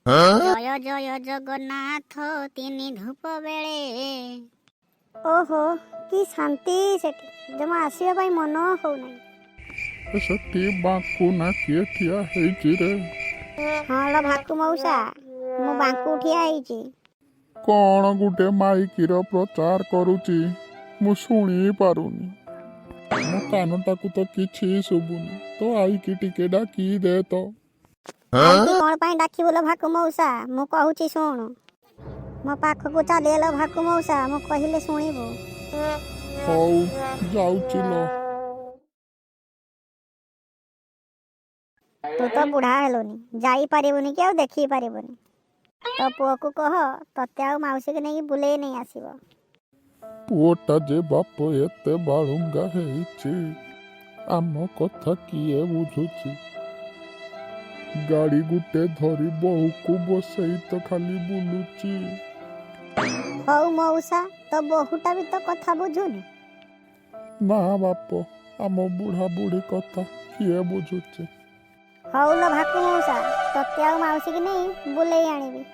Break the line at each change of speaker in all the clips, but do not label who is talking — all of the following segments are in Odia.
ଜୟ ଜୟ ଜଗନ୍ନାଥ ତିନି ଧୂପ ବେଳେ।
ଓହୋ କି ଶାନ୍ତି ସେଠି, ଜମା ଆସିବା ପାଇଁ ମନ ହଉନାହିଁ।
ସେଠି ବାଙ୍କୁ ନା କିଏ ଠିଆ ହେଇଛି ରେ?
ହଁ ଲୋ ଭାକୁ ମଉସା, ମୁଁ ବାଙ୍କୁ ଠିଆ ହେଇଛି।
କ'ଣ ଗୋଟେ ମାଇକିର ପ୍ରଚାର କରୁଛି, ମୁଁ ଶୁଣି ପାରୁନି। ମୋ କାନଟାକୁ ତ କିଛି ଶୁଭୁନି। ତ ଆଇକି ଟିକେ ଡାକି ଦେ ତ।
ଆଇକି କ'ଣ ପାଇଁ ଡାକିବୁ ଲୋ ଭାକୁ ମଉସା, ମୁଁ କହୁଛି ଶୁଣୁ। ମୋ ପାଖକୁ ଚାଲିଗଲ ଭାକୁ ମଉସା, ମୁଁ କହିଲେ ଶୁଣିବୁ।
ହଉ ଯାଉଛି ଲୋ।
ତୁ ତ ବୁଢ଼ା ହେଲୁନି, ଯାଇପାରିବୁନି କି ଆଉ ଦେଖି ପାରିବୁନି। ତୋ ପୁଅକୁ କହ ତତେ ଆଉ ମାଉସୀକୁ ନେଇକି ବୁଲେଇ ନେଇ ଆସିବ।
ପୁଅଟା ଯେ ବାପ ଏତେ ବାଳୁଙ୍ଗା ହେଇଛି, ଆମ କଥା କିଏ ବୁଝୁଛି? ଗାଡ଼ି ଗୋଟେ ଧରି ବୋହୂକୁ ବସେଇ ତ ଖାଲି ବୁଲୁଛି।
ହଉ ମଉସା, ତୋ ବୋହୂଟା ବି ତ କଥା ବୁଝୁନି।
ନା ବାପ, ଆମ ବୁଢ଼ା ବୁଢ଼ୀ କଥା କିଏ ବୁଝୁଛି?
ହଉ ଲୋ ଭାକୁ ମଉସା, ତତେ ଆଉ ମାଉସୀକି ନେଇ ବୁଲେଇ ଆଣିବି।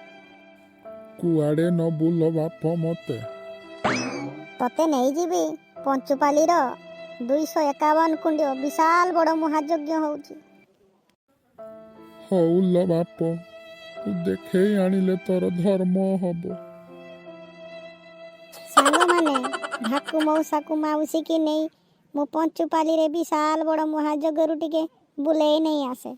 କୁଆଡ଼େ ନ ବୁଲ ବାପ ମତେ।
ତତେ ନେଇଯିବି ପଞ୍ଚୁପାଲିର 251 କୁଣ୍ଡିଅ ବିଶାଳ ବଡ଼ ମହାଯଜ୍ଞ ହଉଛି।
ହଉ ଲୋ ବାପ, ତୁ ଦେଖେଇ ଆଣିଲେ ତୋର ଧର୍ମ ହବ।
ସାଙ୍ଗମାନେ, ଭାକୁ ମଉସାକୁ ମାଉସୀକି ନେଇ ମୁଁ ପଞ୍ଚୁପାଲିରେ ବିଶାଳ ବଡ଼ ମହାଯଜ୍ଞରୁ ଟିକେ ବୁଲେଇ ନେଇ ଆସେ।